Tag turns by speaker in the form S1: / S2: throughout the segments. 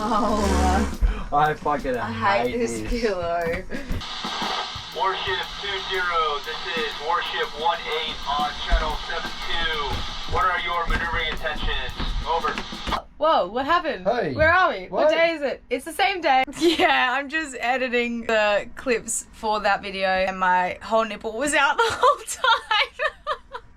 S1: Oh.
S2: I fucking hate
S1: this pillow.
S3: Warship 20, this is Warship 18 on channel 72. What are your maneuvering intentions? Over.
S1: Whoa, what happened?
S2: Hey,
S1: where are we? What day is it? It's the same day.
S4: Yeah, I'm just editing the clips for that video and my whole nipple was out the whole time.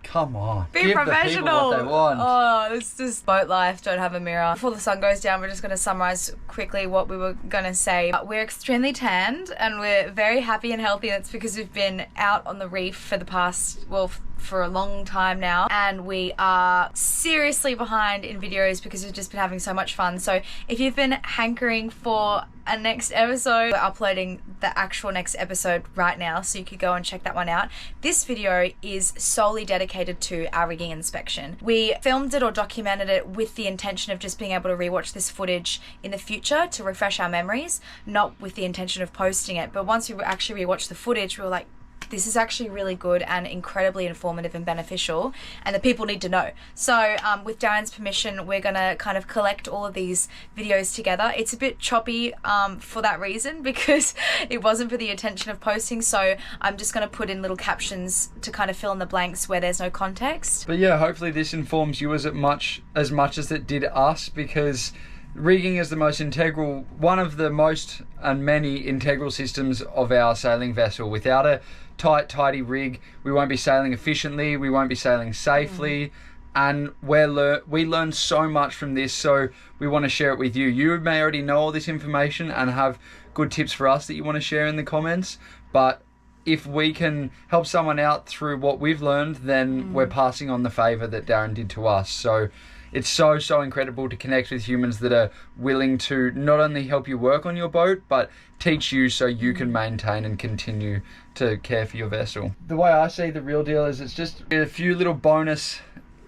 S2: Come on.
S4: Be
S2: Give
S4: professional.
S2: the people what they want.
S4: Oh, it's just boat life. Don't have a mirror. Before the sun goes down, we're just going to summarize quickly what we were going to say. We're extremely tanned and we're very happy and healthy. That's because we've been out on the reef for the past, well, for a long time now, and we are seriously behind in videos because we've just been having so much fun. So if you've been hankering for a next episode, we're uploading the actual next episode right now, so you could go and check that one out. This video is solely dedicated to our rigging inspection. We filmed it or documented it with the intention of just being able to rewatch this footage in the future to refresh our memories, not with the intention of posting it. But once we actually rewatched the footage, we were like, this is actually really good and incredibly informative and beneficial, and the people need to know. So with Darren's permission, we're gonna kind of collect all of these videos together. It's a bit choppy for that reason, because it wasn't for the intention of posting, so I'm just gonna put in little captions to kind of fill in the blanks where there's no context.
S2: But yeah, hopefully this informs you as much as it did us, because rigging is the most integral, one of the most and many integral systems of our sailing vessel. Without a tight, tidy rig, we won't be sailing efficiently, we won't be sailing safely, and we learned so much from this, so we want to share it with you. You may already know all this information and have good tips for us that you want to share in the comments, but if we can help someone out through what we've learned, then we're passing on the favour that Darrin did to us. So it's so incredible to connect with humans that are willing to not only help you work on your boat, but teach you so you can maintain and continue to care for your vessel. The way I see the real deal is it's just a few little bonus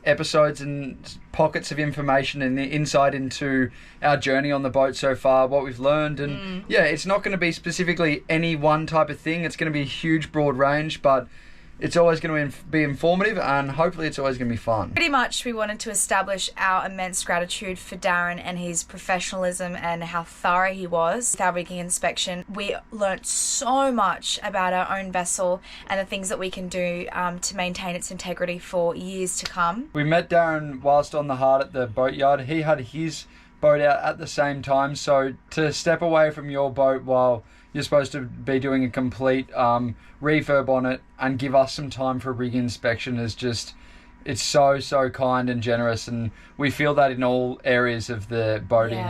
S2: episodes and pockets of information and insight into our journey on the boat so far, what we've learned, and yeah, it's not going to be specifically any one type of thing. It's going to be a huge broad range, but it's always going to be informative, and hopefully it's always going to be fun.
S4: Pretty much we wanted to establish our immense gratitude for Darrin and his professionalism and how thorough he was with our rigging inspection. We learnt so much about our own vessel and the things that we can do to maintain its integrity for years to come.
S2: We met Darrin whilst on the Heart at the boatyard. He had his boat out at the same time, so to step away from your boat while you're supposed to be doing a complete refurb on it and give us some time for a rig inspection is just, it's so kind and generous, and we feel that in all areas of the boating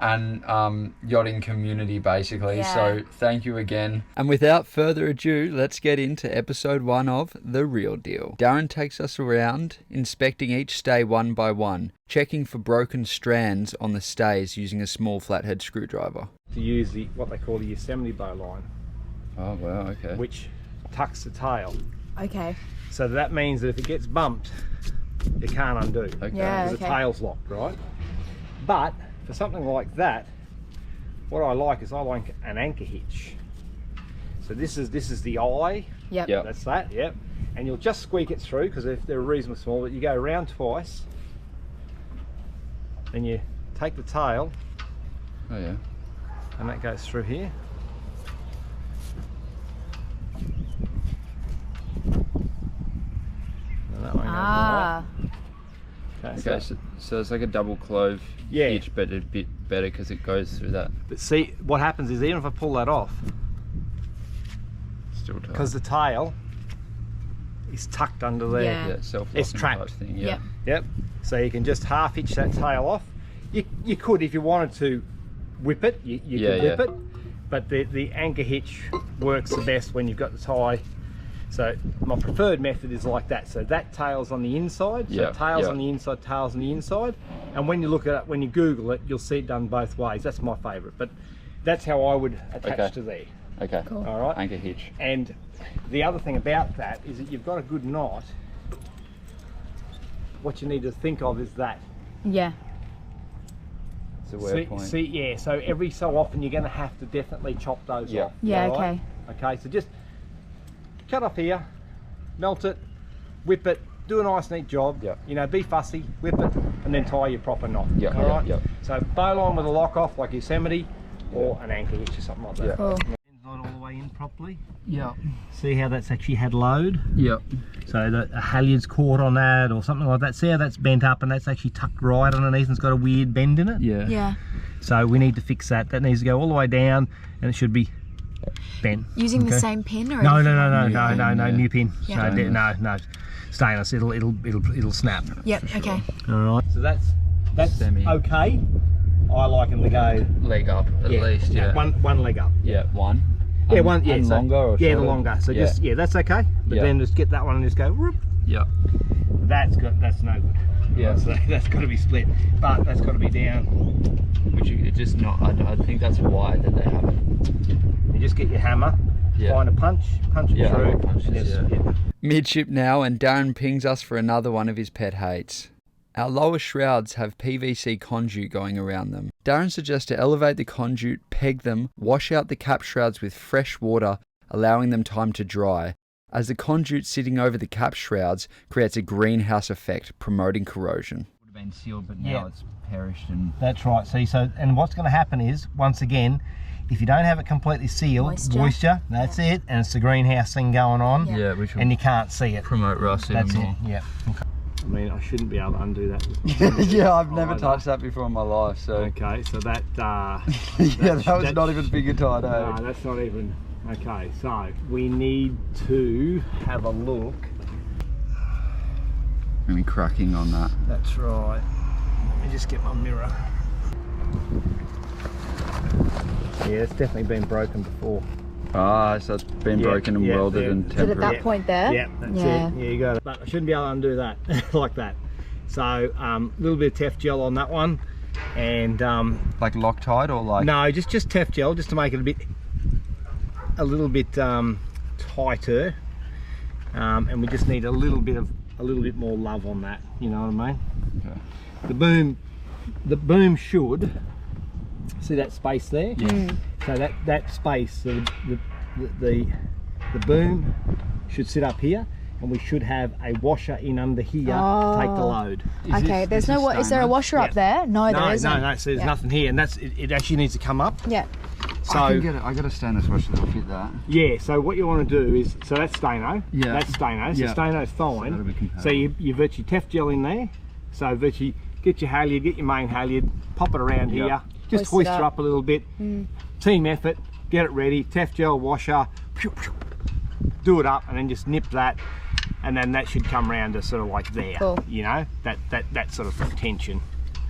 S2: and yachting community basically. So thank you again. And without further ado, let's get into episode 1 of The Real Deal. Darrin takes us around inspecting each stay one by one, checking for broken strands on the stays using a small flathead screwdriver.
S5: To use what they call the Yosemite bow line.
S2: Oh wow, okay.
S5: Which tucks the tail.
S1: Okay.
S5: So that means that if it gets bumped, it can't undo.
S2: Okay.
S1: Yeah,
S5: because the tail's locked, right? But for something like that, what I like is an anchor hitch. So this is the eye.
S1: Yep.
S5: That's that. Yep. And you'll just squeak it through because they're reasonably small. But you go around twice, and you take the tail.
S2: Oh yeah.
S5: And that goes through here. And that one goes like that.
S2: Okay, so it's like a double clove hitch, but a bit better because it goes through that.
S5: But see, what happens is even if I pull that off,
S2: Still tight.
S5: because the tail is tucked under there.
S2: Yeah, self-locking
S5: It's trapped.
S2: type thing.
S1: Yep.
S5: Yep. So you can just half hitch that tail off. You could, if you wanted to, whip it. You could whip it. But the anchor hitch works the best when you've got the tie. So my preferred method is like that. So that tail's on the inside. So tail's on the inside, tail's on the inside. And when you look at it, when you Google it, you'll see it done both ways. That's my favourite. But that's how I would attach to there.
S2: Okay.
S1: Cool.
S5: All right.
S2: Anchor hitch.
S5: And the other thing about that is that you've got a good knot. What you need to think of is that.
S1: Yeah.
S2: It's a wear point.
S5: Yeah, so every so often you're going to have to definitely chop those off.
S1: Yeah,
S5: right? Okay, so just cut off here, melt it, whip it, do a nice neat job.
S2: Yeah.
S5: You know, be fussy, whip it, and then tie your proper knot.
S2: Yeah.
S5: All right.
S2: Yeah.
S5: So bowline with a lock off like Yosemite, or an anchor hitch or something like that.
S2: Yeah.
S4: Cool.
S5: Not all the way in properly.
S2: Yeah.
S5: See how that's actually had load.
S2: Yeah.
S5: So a halyard's caught on that or something like that. See how that's bent up and that's actually tucked right underneath and it's got a weird bend in it?
S2: Yeah.
S4: Yeah.
S5: So we need to fix that. That needs to go all the way down and it should be bent.
S4: Using the same pin or
S5: No,
S2: Yeah.
S5: new pin.
S4: Yeah.
S5: No, stainless. It'll snap.
S4: Yep. Okay.
S5: All right. So that's
S2: Semi.
S5: okay. I like them to go
S2: Leg up at least. Yeah.
S5: one leg up.
S2: Yeah. One.
S5: Yeah, one. Yeah,
S2: and
S5: so,
S2: longer or
S5: yeah,
S2: shorter?
S5: the longer. So
S2: Yeah.
S5: just that's okay. But
S2: Yeah.
S5: then just get that one and just go. Whoop.
S2: Yeah.
S5: That's good. That's no good.
S2: Yeah.
S5: So that's got to be split, but that's got to be down.
S2: Which it's just not. I think that's why that they haven't.
S5: You just get your hammer,
S2: Yeah.
S5: find a punch it
S2: Yeah,
S5: through.
S2: punches, yeah.
S6: Midship now, and Darrin pings us for another one of his pet hates. Our lower shrouds have PVC conduit going around them. Darrin suggests to elevate the conduit, peg them, wash out the cap shrouds with fresh water, allowing them time to dry, as the conduit sitting over the cap shrouds creates a greenhouse effect, promoting corrosion.
S2: Would have been sealed, but now
S5: Yeah.
S2: it's perished and.
S5: That's right. See, and what's going to happen is, once again, if you don't have it completely sealed, moisture, that's it, and it's the greenhouse thing going on,
S2: Yeah, which will
S5: and you can't see it.
S2: promote rust even
S5: That's
S2: more.
S5: it. Yeah. Okay. I mean, I shouldn't be able to undo that.
S2: Yeah, I've never touched that before in my life, so.
S5: Okay, so that.
S2: Yeah, that was not even finger tied,
S5: No, that's not even. Okay, so we need to have a look.
S2: Really cracking on that.
S5: That's right. Let me just get my mirror. Yeah, it's definitely been broken befefore.
S2: Ah, so it's been
S5: Yeah,
S2: broken and
S5: yeah,
S2: welded
S5: yeah.
S2: and
S5: Is it
S4: Is it at
S2: temporary.
S4: that point there?
S5: Yeah, that's
S4: Yeah.
S5: it. Yeah, you got it. But I shouldn't be able to undo that like that. So a little bit of Tef gel on that one, and
S2: Like Loctite or like?
S5: no, just Tef gel, just to make it a little bit tighter. And we just need a little bit more love on that. You know what I mean?
S2: Okay.
S5: The boom should see that space there.
S2: Yeah.
S5: So that space, the boom should sit up here, and we should have a washer in under here to take the load.
S4: Okay. There's no. Is there a washer up there? No, there isn't.
S5: No. So there's nothing here, and it actually needs to come up.
S4: Yeah.
S5: So
S2: I can get it. I got a stainless washer that'll fit that.
S5: yeah. So what you want to do is, so that's Stano.
S2: Yeah.
S5: That's Stano. So
S2: Yeah.
S5: Stano's
S2: So that'll be
S5: fine.
S2: compatible.
S5: So you virtually Tef gel in there. So virtually get your halyard, get your main halyard, pop it around
S2: Yeah.
S5: here. Just
S4: Hoist it
S5: hoist her up a little bit. Team effort. Get it ready. Tef gel washer. Do it up, and then just nip that, and then that should come round to sort of like there.
S4: Cool.
S5: You know, that sort of tension,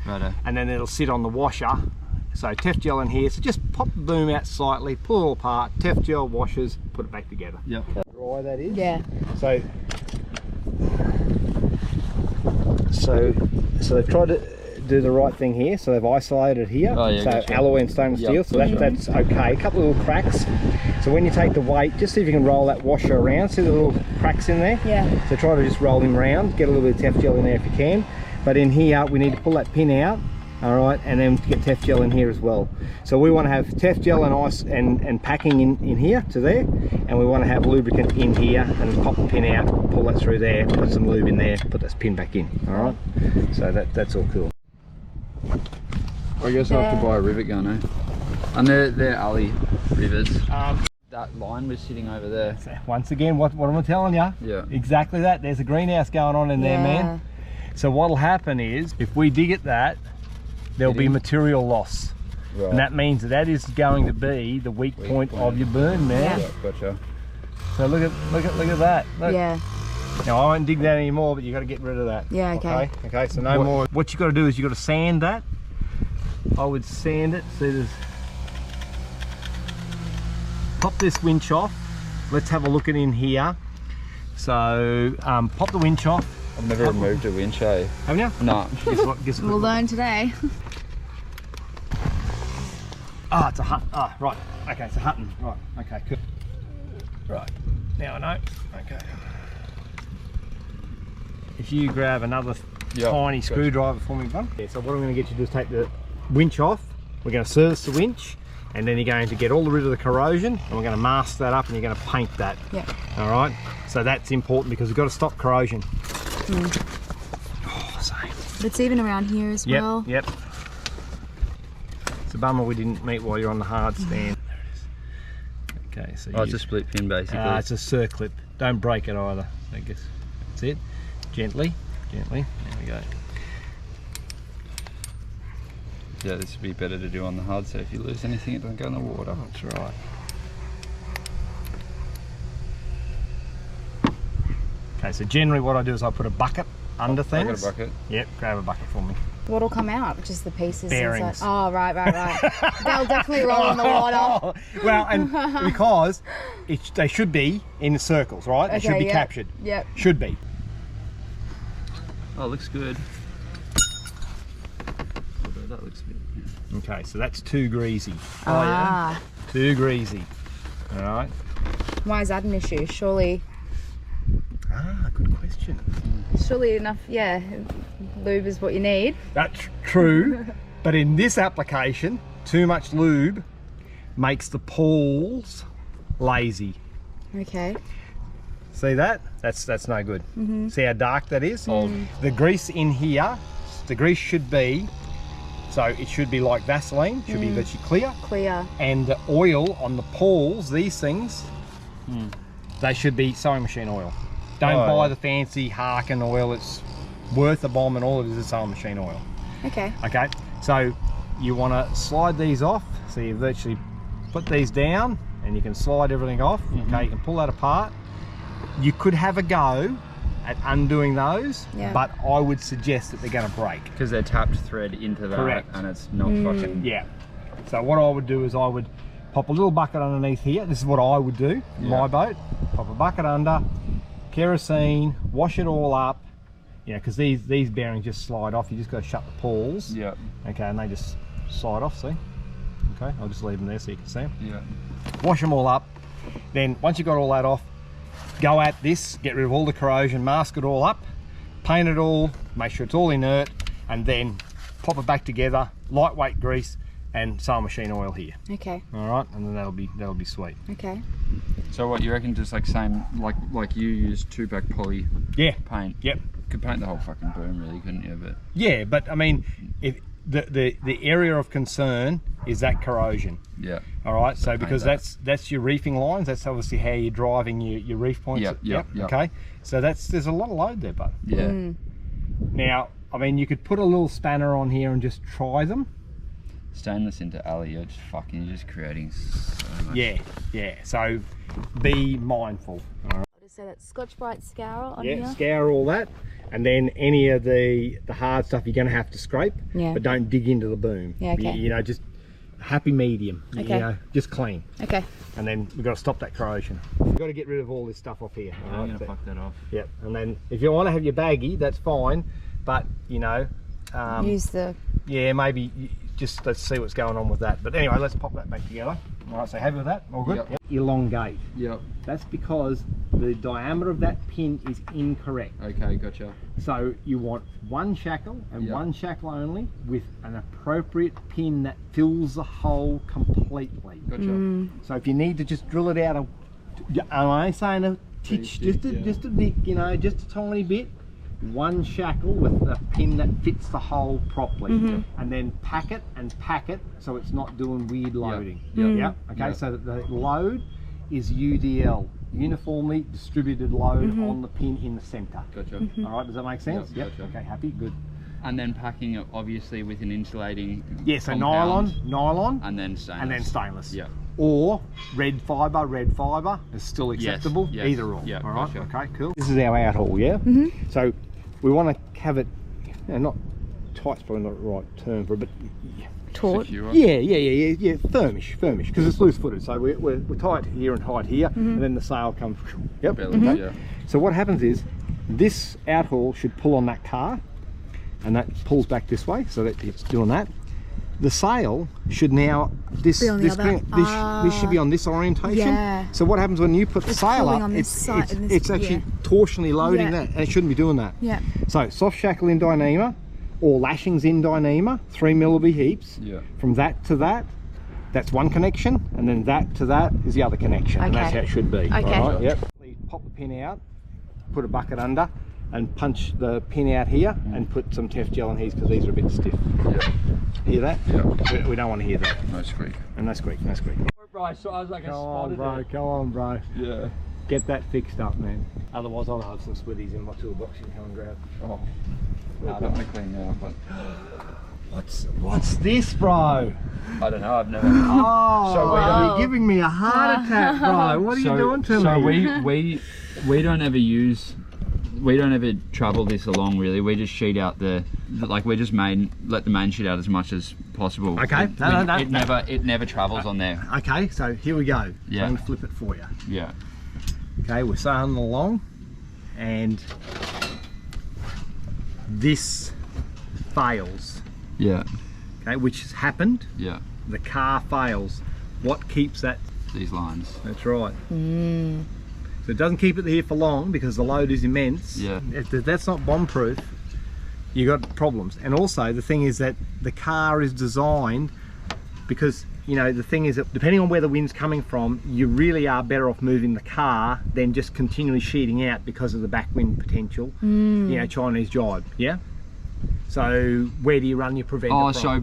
S2: Righto.
S5: and then it'll sit on the washer. So Tef gel in here. So just pop the boom out slightly, pull it all apart. Tef gel washers, put it back together.
S2: Yep.
S5: Dry that is.
S4: Yeah.
S5: So they've tried to do the right thing here. So they've isolated here.
S2: Oh, yeah,
S5: so
S2: gotcha.
S5: alloy and stainless
S2: Yep,
S5: steel. So
S2: gotcha.
S5: that's okay. A couple of little cracks. So when you take the weight, just see if you can roll that washer around. See the little cracks in there?
S4: Yeah.
S5: So try to just roll him around. Get a little bit of Tef gel in there if you can. But in here, we need to pull that pin out. All right, and then get Tef gel in here as well. So we want to have Tef gel and ice and packing in here to there, and we want to have lubricant in here, and pop the pin out, pull that through there, put some lube in there, put this pin back in. All right, so that's all cool.
S2: I guess I have to buy a rivet gun, eh? And they're alley rivets. That line was sitting over there.
S5: So once again, what am I telling you?
S2: Yeah.
S5: Exactly that. There's a greenhouse going on in there, man. So what'll happen is, if we dig at that, there'll be material loss.
S2: Right.
S5: And that means that is going to be the weak point of your burn, man.
S2: Yeah, gotcha.
S5: So look at that. Look.
S4: Yeah.
S5: Now I won't dig that anymore, but you got to get rid of that.
S4: Yeah, okay.
S5: Okay, so no more. What you got to do is you got to sand that. I would sand it. See, there's. Pop this winch off. Let's have a look at in here. So pop the winch off.
S2: I've never removed a winch, eh?
S5: Haven't you?
S2: No.
S5: Guess what?
S4: We'll learn today.
S5: Ah, it's a hut. Ah, right. Okay, it's a Hutton. Right. Okay, cool. Right. Now I know. Okay. If you grab another tiny screwdriver for me, bud. Yeah, so what I'm going to get you to do is take the winch off. We're going to service the winch, and then you're going to get all rid of the corrosion, and we're going to mask that up, and you're going to paint that.
S4: Yeah.
S5: All right. So that's important because we've got to stop corrosion. Oh, same.
S4: But it's even around here as well.
S5: Yep. It's a bummer we didn't meet while you're on the hard stand. Okay, so
S2: it's a split pin basically.
S5: It's a circlip. Don't break it either. I guess that's it. Gently. There we go.
S2: Yeah, this would be better to do on the hard, so if you lose anything, it doesn't go in the water.
S5: That's right. Okay, so generally what I do is I put a bucket under things.
S2: I got a bucket.
S5: Yep, grab a bucket for me.
S4: What'll come out? Just the pieces?
S5: Bearings.
S4: Inside. Oh, right. They'll definitely roll in the water.
S5: Well, and because they should be in circles, right? They should be captured.
S4: Yep.
S5: Should be.
S2: Oh, looks good. Although that looks good. Yeah.
S5: Okay, so that's too greasy.
S4: Ah.
S5: Too greasy. All right.
S4: Why is that an issue? Surely
S5: Good question.
S4: enough, lube is what you need.
S5: That's true, but in this application, too much lube makes the pools lazy.
S4: Okay.
S5: See that? That's no good. See how dark that is? The grease in here, the grease should be, so it should be like Vaseline, should be virtually clear. And the oil on the pools, these things, they should be sewing machine oil. Don't buy the fancy Harkin oil. It's worth a bomb, and all it is sewing machine oil.
S4: Okay.
S5: Okay, so you want to slide these off. So you virtually put these down and you can slide everything off. Okay, you can pull that apart. You could have a go at undoing those, but I would suggest that they're going to break.
S2: Because they're tapped thread into that.
S5: Correct.
S2: And it's not fucking...
S5: Yeah. So what I would do is I would pop a little bucket underneath here. This is what I would do in my boat. Pop a bucket under, kerosene, wash it all up. Yeah, because these bearings just slide off. You just got to shut the pools.
S2: Yeah.
S5: Okay, and they just slide off, see? Okay, I'll just leave them there so you can see them.
S2: Yeah.
S5: Wash them all up. Then once you've got all that off, go at this, get rid of all the corrosion, mask it all up, paint it all, make sure it's all inert, and then pop it back together, lightweight grease, and sewing machine oil here.
S4: Okay.
S5: All right, and then that'll be sweet.
S4: Okay.
S2: So what you reckon? Just like same, like you use 2-pack poly paint.
S5: Yep.
S2: Could paint the whole fucking boom, really, couldn't you? But
S5: yeah, but I mean, if the area of concern is that corrosion.
S2: Yeah.
S5: All right. So because that's your reefing lines. That's obviously how you're driving your reef points.
S2: Yep.
S5: Okay. So there's a lot of load there, bud.
S2: Yeah.
S5: Now, I mean, you could put a little spanner on here and just try them.
S2: Stainless into alley, you're just creating so much.
S5: Yeah. So be mindful. All right.
S4: So that's Scotch-Brite scour on
S5: Yeah,
S4: here?
S5: scour all that, and then any of the hard stuff you're going to have to scrape, but don't dig into the boom.
S4: Yeah, okay.
S5: You know, just happy medium.
S4: Okay.
S5: You know, just clean.
S4: Okay.
S5: And then we've got to stop that corrosion. We've got to get rid of all this stuff off here.
S2: I'm going to fuck that off.
S5: Yep. And then if you want to have your baggie, that's fine, but you know,
S4: use the...
S5: Yeah, maybe just let's see what's going on with that. But anyway, let's pop that back together. All right, so happy with that? All good?
S2: Yep.
S5: Elongate.
S2: Yep.
S5: That's because the diameter of that pin is incorrect.
S2: Okay, gotcha.
S5: So you want one shackle and one shackle only with an appropriate pin that fills the hole completely.
S2: Gotcha.
S5: So if you need to just drill it out, I'm saying a titch, just a bit, you know, just a tiny bit. One shackle with a pin that fits the hole properly, and then pack it so it's not doing weird loading. Okay, so that the load is UDL, uniformly distributed load on the pin in the center.
S2: Gotcha.
S5: All right, does that make sense?
S2: Yep. Gotcha.
S5: Okay, happy, good.
S2: And then packing it obviously with an insulating
S5: So
S2: compound,
S5: nylon,
S2: and then stainless.
S5: Yeah. Or red fibre is still acceptable.
S2: Yes.
S5: Either or.
S2: Yeah,
S5: all right.
S2: gotcha.
S5: Okay, cool. This is our out haul, yeah. So we want to have it, not tight's probably not the right term for it, but
S4: Taut.
S2: Secure.
S5: Yeah, firmish, because it's loose footed. So we're tight here and tight here, and then the sail comes. Yep.
S2: Yeah.
S5: So what happens is this out haul should pull on that car, and that pulls back this way, so that it's doing that. The sail should now this should be on this orientation.
S4: Yeah.
S5: So what happens when you put the
S4: It's
S5: sail
S4: pulling
S5: up?
S4: on this side and this-
S5: It's actually torsionally loading that, and it shouldn't be doing that.
S4: Yeah.
S5: So soft shackle in Dyneema, or lashings in Dyneema, 3 millib heaps.
S2: Yeah.
S5: From that to that, that's one connection, and then that to that is the other connection, and that's how it should be.
S4: Okay.
S5: All right, yep. You pop the pin out, put a bucket under, and punch the pin out here and put some Tef gel in here because these are a bit stiff.
S2: Yeah.
S5: Hear that?
S2: Yeah.
S5: We don't want to hear that.
S2: No squeak.
S5: And no squeak, no squeak.
S2: Bro, so I was like,
S5: Come on, bro. Come on, bro.
S2: Yeah.
S5: Get that fixed up, man. Otherwise, I'll have some splitties in my toolbox you can come and grab.
S2: Oh. No, don't be clean now, but...
S5: What's this, bro?
S2: I don't know, I've never...
S5: Oh,
S2: So
S5: you're giving me a heart attack, bro. What are you doing to me?
S2: So we don't ever use... We don't ever travel this along really. We just sheet out like we just let the main sheet out as much as possible.
S5: Okay.
S2: It never travels on there.
S5: Okay, so here we go.
S2: Yeah.
S5: So I'm gonna flip it for you.
S2: Yeah.
S5: Okay, we're sailing along, and this fails.
S2: Yeah.
S5: Okay, which has happened.
S2: Yeah.
S5: The car fails. What keeps that?
S2: These lines.
S5: That's right. So it doesn't keep it here for long because the load is immense.
S2: Yeah.
S5: If that's not bomb proof, you got problems. And also the thing is that the car is designed because, you know, the thing is that depending on where the wind's coming from, you really are better off moving the car than just continually sheeting out because of the backwind potential. You know, Chinese jibe. Yeah. So where do you run your preventer from?
S2: So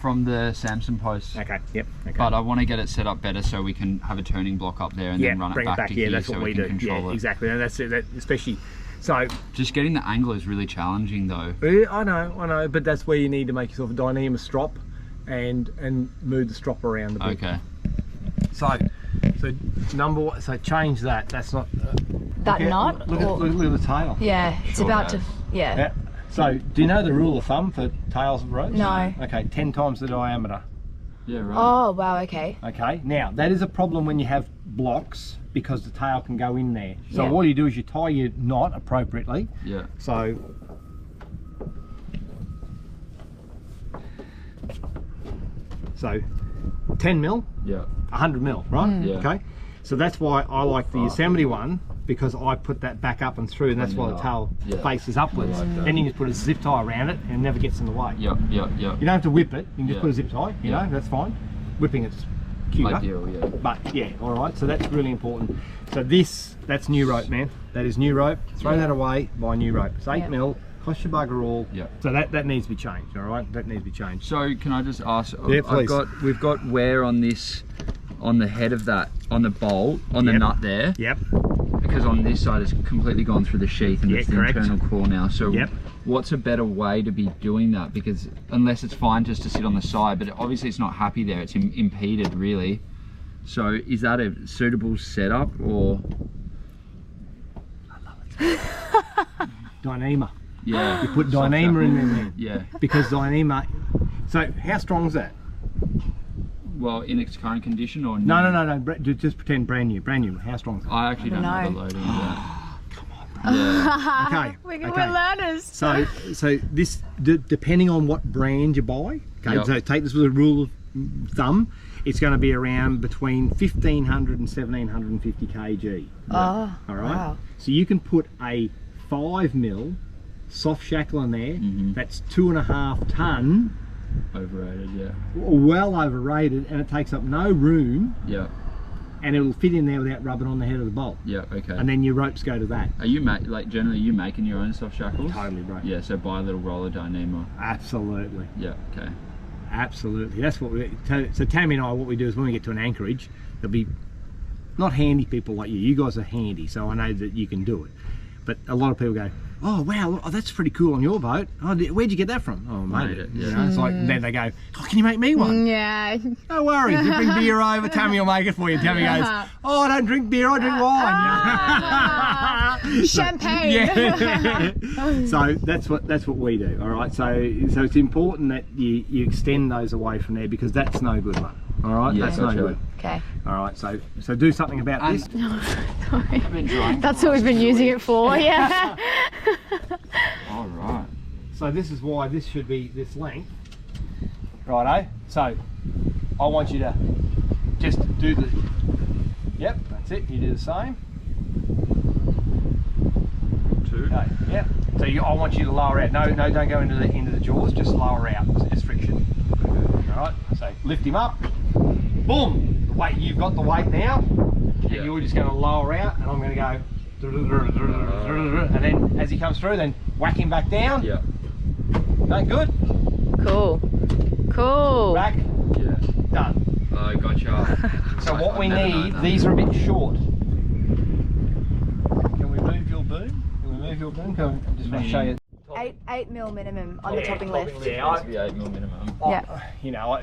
S2: from the Samson post.
S5: Okay. Yep. Okay.
S2: But I want to get it set up better so we can have a turning block up there and then run it back to here,
S5: that's
S2: so
S5: what
S2: we can control it.
S5: Exactly. And that's it. That especially. So
S2: just getting the angle is really challenging though.
S5: I know, but that's where you need to make yourself a dynamo strop and move the strop around a bit.
S2: Okay.
S5: So number one, so change that. That's not
S4: That knot?
S5: Look at the tail.
S4: Yeah, it's about to. Yeah.
S5: So do you know the rule of thumb for tails of ropes?
S4: No.
S5: Okay, 10 times the diameter.
S2: Yeah, right.
S4: Oh, wow, okay.
S5: Okay, now that is a problem when you have blocks because the tail can go in there. So
S4: Yeah.
S5: what you do is you tie your knot appropriately.
S2: Yeah.
S5: So 10 mil,
S2: Yeah.
S5: 100 mil, right?
S2: Yeah.
S5: Okay. So that's why I like the Yosemite one, because I put that back up and through, and that's why the tail faces upwards.
S2: Like that.
S5: Then you just put a zip tie around it and it never gets in the way.
S2: Yep.
S5: You don't have to whip it, you can just put a zip tie, you know, that's fine. Whipping it's cuter.
S2: Ideal, yeah.
S5: But yeah, alright, so that's really important. So that's new rope, man. That is new rope. Throw that away, buy new rope. It's 8 mil, cost you bugger all.
S2: Yeah.
S5: So that needs to be changed, alright? That needs to be changed.
S2: So can I just ask,
S5: Yeah, please.
S2: we've got wear on this, on the head of that, on the bolt, on the nut there.
S5: Yep.
S2: Because on this side it's completely gone through the sheath and it's the
S5: correct.
S2: internal core now. So
S5: Yep.
S2: what's a better way to be doing that? Because unless it's fine just to sit on the side, but obviously it's not happy there, it's impeded really. So is that a suitable setup or?
S5: Dynamo.
S2: Yeah.
S5: You put dynamo in there, man.
S2: Yeah.
S5: Because dynamo. So how strong is that?
S2: Well, in its current condition or new?
S5: No. Just pretend brand new. How strong is it?
S2: I actually don't know the
S4: know.
S2: loading of that.
S5: Okay.
S4: We're learners.
S5: So this depending on what brand you buy. Okay.
S2: Yep.
S5: So take this with a rule of thumb. It's going to be around between 1,500 and 1,750 kg.
S4: Oh,
S5: All right.
S4: wow.
S5: So you can put a 5 mil soft shackle in there. That's 2.5 ton.
S2: Overrated, yeah.
S5: Well overrated, and it takes up no room.
S2: Yeah.
S5: And it'll fit in there without rubbing on the head of the bolt.
S2: Yeah, okay.
S5: And then your ropes go to that.
S2: Are you generally you making your own soft shackles?
S5: Totally right.
S2: Yeah, so buy a little roller dynamo.
S5: Absolutely.
S2: Yeah, okay.
S5: Absolutely. That's what so Tammy and I, what we do is when we get to an anchorage, there'll be not handy people like you. You guys are handy, so I know that you can do it. But a lot of people go, oh wow, that's pretty cool on your boat. Oh, where'd you get that from? Oh, I made it.
S2: Yeah.
S5: You know, it's like then they go, oh, can you make me one?
S4: Yeah.
S5: No worries, you bring beer over, Tammy will make it for you. Tammy goes, oh, I don't drink beer, I drink wine.
S4: Champagne.
S5: Yeah. So that's what we do. All right. So it's important that you extend those away from there because that's no good, mate. All right.
S2: Yeah,
S5: that's
S2: gotcha.
S5: no good.
S4: Okay.
S5: All right. So do something about this.
S4: Sorry.
S2: I've been drying.
S4: That's what we've been using it for, yeah.
S2: All right.
S5: So this is why this should be this length. Righto. So I want you to just do the. Yep. That's it. You do the same.
S2: 2.
S5: Okay, yeah. So I want you to lower out. No, don't go into the jaws. Just lower out. It's friction. All right. So lift him up. Boom. The weight. You've got the weight now. And
S2: Yeah.
S5: you're just going to lower out, and I'm going to go and then as he comes through, then whack him back down.
S2: Yeah.
S5: No, good.
S1: Cool. Cool.
S5: Back.
S2: Yeah.
S5: Done.
S2: Oh, gotcha.
S5: So what we
S2: I've never known
S5: need,
S2: that.
S5: these are a bit short. Can we move your boom? Can we move your boom? Can we, I just want to show you.
S4: 8 mil minimum on the topping lift.
S5: Yeah,
S2: It has to be 8 mil minimum.
S4: Yeah.
S5: You know,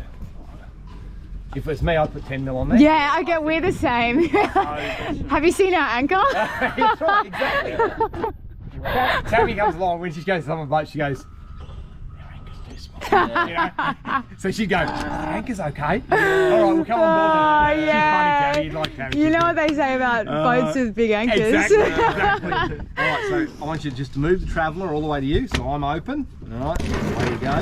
S5: if it's me, I'd put 10 mil on there.
S1: Yeah, I get we're the same. Have you seen our anchor?
S5: That's right, exactly. Tammy comes along, when she goes on the boat, she goes, "Our anchor's too small." You know? So she'd go, "The anchor's okay. All right, we'll come on board."
S1: Oh,
S5: She's
S1: yeah.
S5: funny, Tammy. You'd like Tammy.
S1: You
S5: She's
S1: know
S5: good.
S1: what they say about boats with big anchors.
S5: Exactly, exactly. All right, so I want you just to move the Traveller all the way to you, so I'm open. All right, away you go.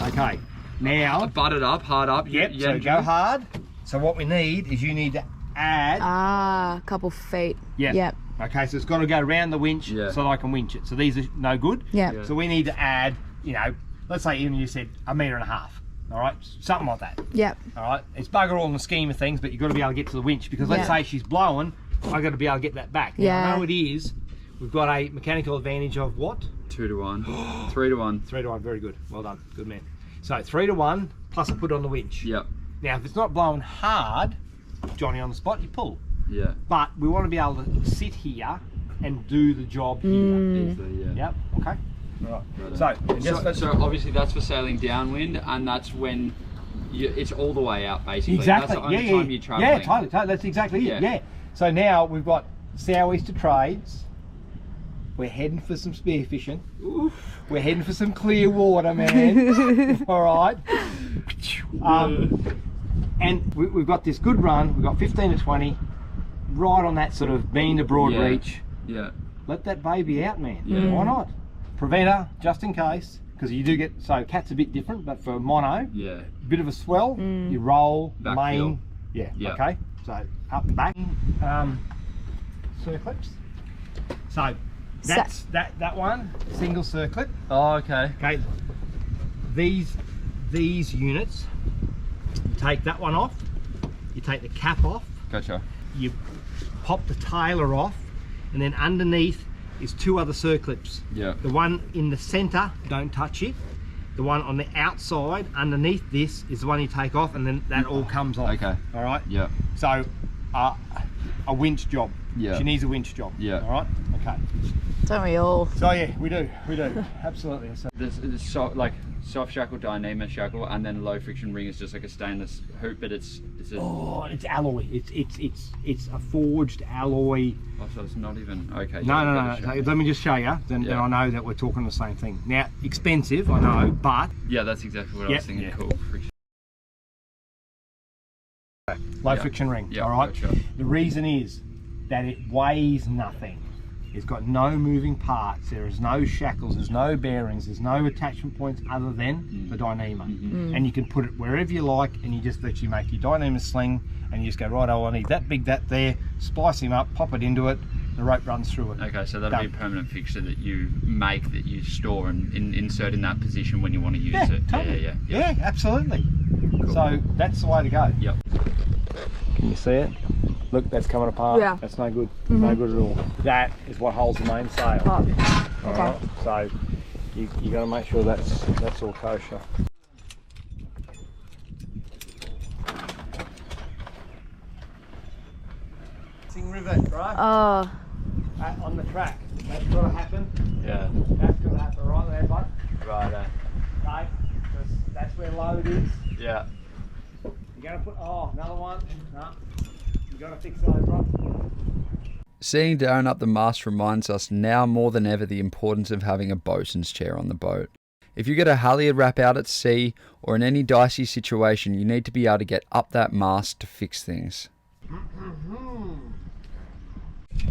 S5: Okay, now.
S2: Butted up, hard up.
S5: Yep,
S2: Yeah,
S5: so go hard. So what we need is you need to add.
S1: Ah, a couple feet.
S5: Yeah.
S1: Yep.
S5: Okay, so it's got to go around the winch
S2: Yeah.
S5: so that I can winch it. So these are no good.
S1: Yep.
S2: Yeah.
S5: So we need to add, you know, let's say even you said 1.5 meters. All right, something like that.
S1: Yep.
S5: All right, it's bugger all in the scheme of things, but you've got to be able to get to the winch because let's
S1: Yeah.
S5: say she's blowing, I've got to be able to get that back. Now,
S1: Yeah.
S5: I know it is. We've got a mechanical advantage of what?
S2: 2 to 1. 3 to 1.
S5: 3 to 1. Very good. Well done. Good man. So 3 to 1 plus I put it on the winch.
S2: Yep.
S5: Now, if it's not blowing hard, Johnny on the spot, you pull.
S2: Yeah.
S5: But we want to be able to sit here and do the job here.
S2: Easily, yeah.
S5: Yep. Okay. All right.
S2: Right.
S5: So,
S2: So obviously that's for sailing downwind, and that's when it's all the way out basically.
S5: exactly.
S2: That's the only time you're traveling.
S5: Yeah, totally. That's exactly it.
S2: Yeah.
S5: Yeah. So now we've got southeaster trades. We're heading for some spearfishing.
S2: Oof.
S5: We're heading for some clear water, man. All right. And we've got this good run. We've got 15 to 20, right on that sort of being to broad
S2: Yeah.
S5: reach.
S2: Yeah.
S5: Let that baby out, man.
S2: Yeah.
S5: Why not? Preventer, just in case, because you do get, so cat's a bit different, but for mono,
S2: Yeah.
S5: bit of a swell, you roll,
S2: Back
S5: main,
S2: heel.
S5: yeah,
S2: Yeah.
S5: okay, so up and back, circlips. So that's that one, single circlip.
S2: Oh, okay.
S5: Okay, these units, you take that one off, you take the cap off,
S2: Gotcha.
S5: you pop the tailor off, and then underneath is 2 other circlips.
S2: Yeah.
S5: The one in the center, don't touch it. The one on the outside underneath this is the one you take off, and then that all comes off.
S2: Okay.
S5: All right.
S2: Yeah.
S5: So a winch job.
S2: Yeah.
S5: She needs a winch job.
S2: Yeah.
S5: All right. Okay.
S1: Don't we all?
S5: So yeah, we do. Absolutely. So,
S2: There's soft shackle, Dyneema shackle, and then low friction ring is just like a stainless hoop, but it's a
S5: it's alloy. It's a forged alloy.
S2: oh, so it's not even okay.
S5: No. Let me just show you. Then I know that we're talking the same thing. Now, expensive, I know, but
S2: Yeah, that's exactly what I
S5: Yep.
S2: was thinking.
S5: Yeah.
S2: Cool. Friction.
S5: low
S2: Yeah.
S5: friction ring.
S2: Yeah,
S5: all right.
S2: gotcha.
S5: The reason is that it weighs nothing. It's got no moving parts. There is no shackles. There's no bearings. There's no attachment points other than the Dyneema. And you can put it wherever you like, and you just literally make your Dyneema sling, and you just go right. Oh, I need that big, that there. Splice him up, pop it into it. The rope runs through it.
S2: Okay, so that'll be a
S5: Done.
S2: permanent fixture that you make, that you store and insert in that position when you want to use
S5: Yeah,
S2: it.
S5: totally.
S2: Yeah.
S5: Yeah, absolutely.
S2: Cool.
S5: So that's the way to go.
S2: Yep.
S5: Can you see it? Look, that's coming apart.
S1: Yeah.
S5: That's no good. No good at all. That is what holds the mainsail.
S1: Oh,
S5: All
S1: okay.
S5: right? So you got to make sure that's all kosher. Rivet, right?
S1: Oh,
S5: On the track. That's got to happen.
S2: Yeah.
S5: That's got to happen right there, bud.
S2: Right.
S5: Okay? Because that's where load is.
S2: Yeah.
S5: You got to put, another one. No. You got to fix those, bro.
S6: Seeing Darrin up the mast reminds us now more than ever the importance of having a bosun's chair on the boat. If you get a halyard wrap out at sea or in any dicey situation, you need to be able to get up that mast to fix things.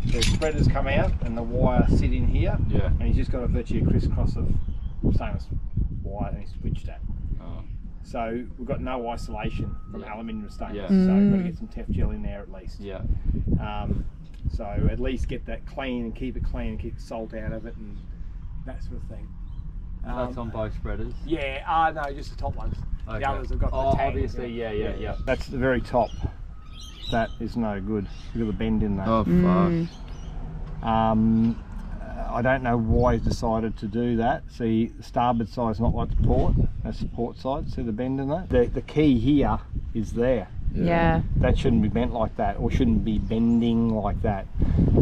S5: The spreaders come out and the wire sit in here.
S2: Yeah.
S5: And he's just got a virtually crisscross of stainless wire and he's switched that.
S2: Oh.
S5: So we've got no isolation from aluminium to stainless.
S2: Yeah.
S5: So we've got to get some Tef gel in there at least.
S2: Yeah.
S5: So at least get that clean and keep it clean and keep the salt out of it and that sort of thing.
S2: That's on both spreaders.
S5: Yeah, no, just the top ones.
S2: Okay.
S5: The others have got the tag.
S2: obviously, yeah.
S5: That's the very top. that is no good. Look at the bend in that.
S2: Oh fuck.
S5: I don't know why he's decided to do that. See, the starboard side's not like the port. That's the port side. See the bend in that? The key here is there.
S1: Yeah.
S5: That shouldn't be bent like that, or shouldn't be bending like that.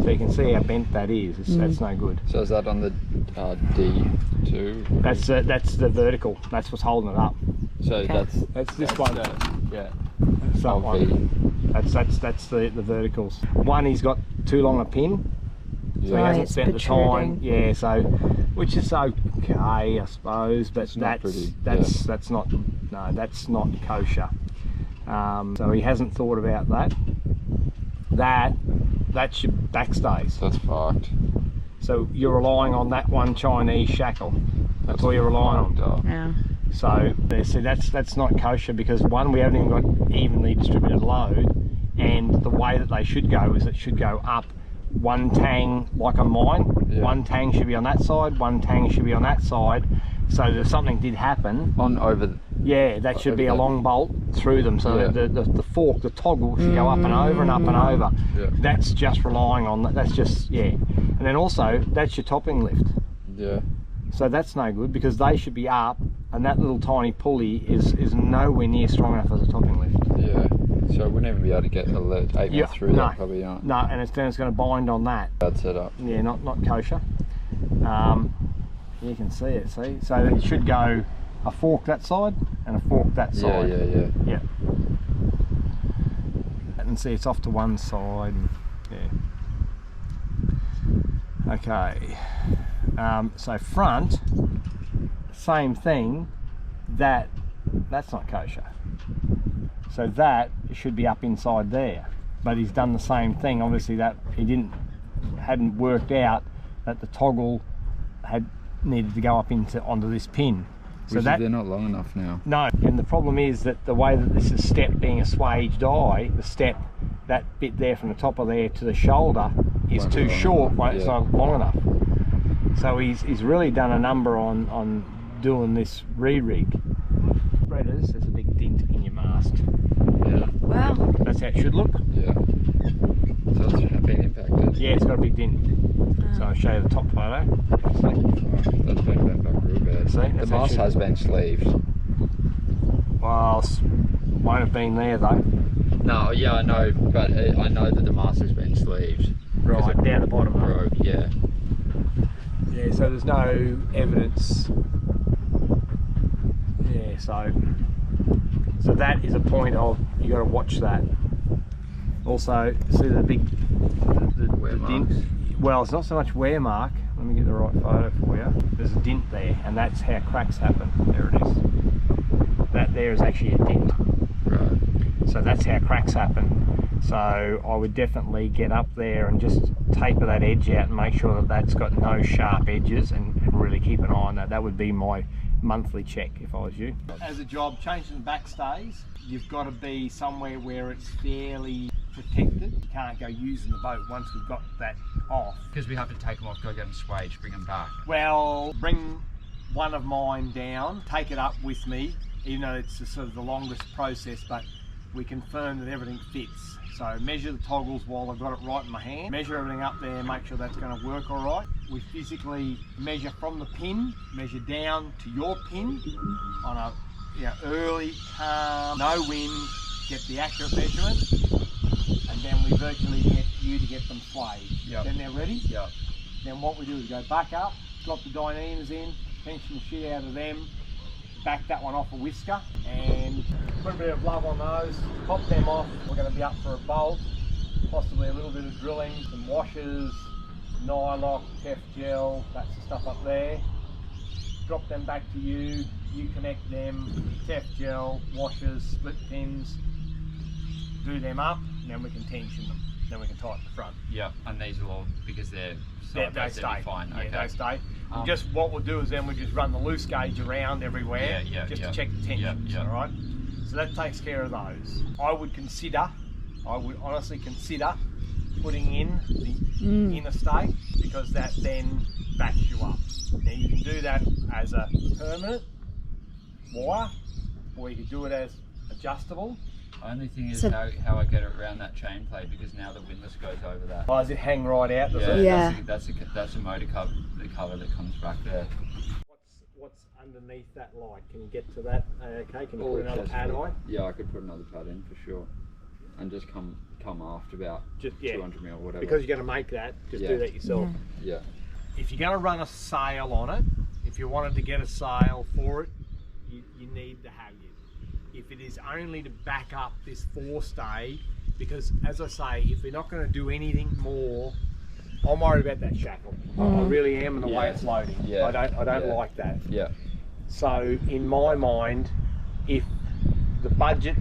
S5: So you can see how bent that is. That's no good.
S2: So is that on the D2?
S5: That's the vertical. That's what's holding it up.
S2: So
S1: Okay.
S5: That's this one.
S2: Yeah.
S5: That's that one. That's the verticals. One, he's got too long a pin, so he
S1: Right,
S5: hasn't
S1: it's
S5: spent the time.
S1: protruding.
S5: Yeah, so which is okay, I suppose, but that's not kosher. So he hasn't thought about that. That's your backstays.
S2: That's fucked.
S5: So you're relying on that one Chinese shackle. That's all you're relying on.
S1: Yeah.
S5: So that's not kosher, because one, we haven't even got evenly distributed load, and the way that they should go is it should go up one tang like a mine.
S2: Yeah.
S5: One tang should be on that side, one tang should be on that side. So if something did happen, yeah, that should be a long bolt through them. So the fork, the toggle should go up and over and up and over.
S2: Yeah.
S5: That's just relying on that. That's just, yeah. And then also, that's your topping lift.
S2: Yeah.
S5: So that's no good, because they should be up, and that little tiny pulley is nowhere near strong enough as a topping lift.
S2: Yeah. So I wouldn't even be able to get the 8 mil through that, probably aren't.
S5: No, and then it's going to bind on that.
S2: Bad setup.
S5: Yeah, not kosher. You can see it, see? So it should go a fork that side and a fork that side.
S2: Yeah.
S5: And see, it's off to one side. Yeah. Okay. So front, same thing. That's not kosher. So that should be up inside there. But he's done the same thing. Obviously, that he hadn't worked out that the toggle had needed to go up onto this pin. So
S2: they're not long enough now.
S5: No, and the problem is that the way that this is step being a swaged eye, the step, that bit there from the top of there to the shoulder is too short, it's not long enough. So he's really done a number on doing this re-rig. Spreaders, there's a big dint in your mast.
S2: Yeah.
S4: Wow.
S5: That's how it should look.
S2: Yeah. So it's been impacted.
S5: Yeah, it's got a big dint. So I'll show you the top photo. See?
S2: That's been bent back real bad.
S5: See?
S2: The mast has been sleeved.
S5: Well, won't have been there though.
S2: No, yeah, I know, but I know that the mast has been sleeved.
S5: Right, down the bottom.
S2: Broke, yeah.
S5: Yeah, so there's no evidence. Yeah, so that is a point of, you got to watch that. Also, see the big
S2: Wear
S5: dint.
S2: marks.
S5: Well, it's not so much wear mark. Let me get the right photo for you. There's a dint there, and that's how cracks happen. There it is. That there is actually a dint.
S2: Right.
S5: So that's how cracks happen. So I would definitely get up there and just taper that edge out and make sure that that's got no sharp edges, and really keep an eye on that. That would be my monthly check if I was you. As a job, changing the backstays, you've got to be somewhere where it's fairly protected. You can't go using the boat once we've got that off.
S2: Because we have to take them off, go get them swaged, bring them back.
S5: Well, bring one of mine down, take it up with me, even though it's sort of the longest process, but we confirm that everything fits. So measure the toggles while I've got it right in my hand, measure everything up there, make sure that's going to work all right. We physically measure from the pin, measure down to your pin on a early, calm, no wind, get the accurate measurement, and then we virtually get you to get them flayed.
S2: Yep.
S5: Then they're ready.
S2: Yep.
S5: Then what we do is go back up, drop the dynemas in, tension the shit out of them, back that one off a whisker, and put a bit of love on those, pop them off. We're going to be up for a bolt, possibly a little bit of drilling, some washers, nylock, Tef gel, that's the stuff up there. Drop them back to you, you connect them, Tef gel, washers, split pins, do them up, and then we can tension them. Then we can tighten the front.
S2: Yeah, and these will all, because they're
S5: They stay.
S2: fine.
S5: Yeah,
S2: Okay.
S5: they stay. Just what we'll do is then we just run the loose gauge around everywhere, to check the tensions. All right. So that takes care of those. I would honestly consider putting in the interstate, because that then backs you up. Now you can do that as a permanent wire, or you could do it as adjustable.
S2: Only thing is
S1: So-
S2: how I get it around that chain plate, because now the windlass goes over that.
S5: Oh, does it hang right out? Does it?
S1: Yeah.
S2: That's a motor cover, the cover that comes back there.
S5: What's underneath that light? Can you get to that? Okay, can you
S2: All
S5: put another pad
S2: accessible.
S5: on?
S2: Yeah, I could put another pad in for sure, and just come aft about
S5: Just
S2: 200 mil or whatever.
S5: Because you're going to make that, just
S2: Yeah.
S5: do that yourself.
S2: Yeah.
S5: If you're going to run a sail on it, if you wanted to get a sail for it, you need the halyard. If it is only to back up this forestay, because as I say, if we're not going to do anything more, I'm worried about that shackle. I really am, and the way it's loading.
S2: Yeah.
S5: I don't
S2: Yeah.
S5: like that.
S2: Yeah.
S5: So in my mind, if the budget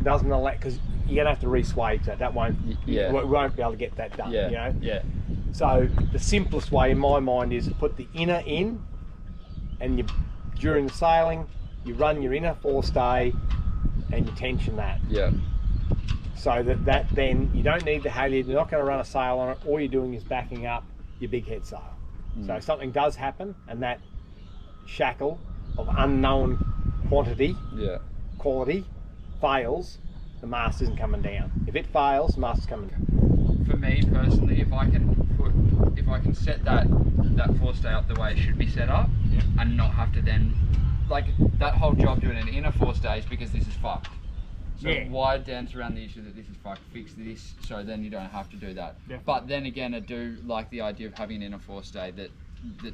S5: doesn't allow, because you're gonna have to re-swage that won't,
S2: Yeah.
S5: we won't be able to get that done.
S2: Yeah.
S5: You know.
S2: Yeah.
S5: So the simplest way in my mind is to put the inner in, and during the sailing, you run your inner forestay, and you tension that.
S2: Yeah.
S5: So that then you don't need the halyard. You're not going to run a sail on it. All you're doing is backing up your big head sail. So if something does happen, and that shackle of unknown quality fails, the mast isn't coming down. If it fails, the mast is coming down.
S2: For me personally, if I can set that forestay up the way it should be set up, and not have to then, like, that whole job doing an inner forestay is because this is fucked. So why dance around the issue that this is fucked? Fix this, so then you don't have to do that.
S5: Definitely.
S2: But then again, I do like the idea of having an inner forestay that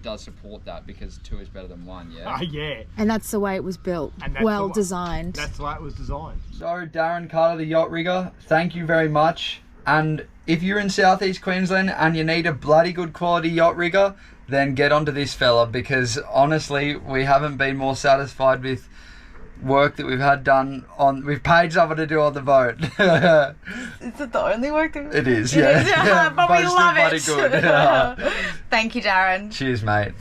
S2: does support that, because 2 is better than 1. Yeah.
S5: Yeah.
S1: And that's the way it was built.
S5: And that's
S1: Well
S5: the-
S1: designed.
S5: That's the way it was designed.
S2: So Darrin Carter, the yacht rigger, thank you very much. And if you're in southeast Queensland and you need a bloody good quality yacht rigger, then get onto this fella, because honestly, we haven't been more satisfied with work that we've had done on. We've paid someone to do on the boat.
S4: Is it the only work that
S2: It is, yeah.
S4: But we
S2: it's still
S4: love
S2: bloody
S4: it.
S2: good. Yeah.
S4: Thank you, Darrin.
S2: Cheers, mate.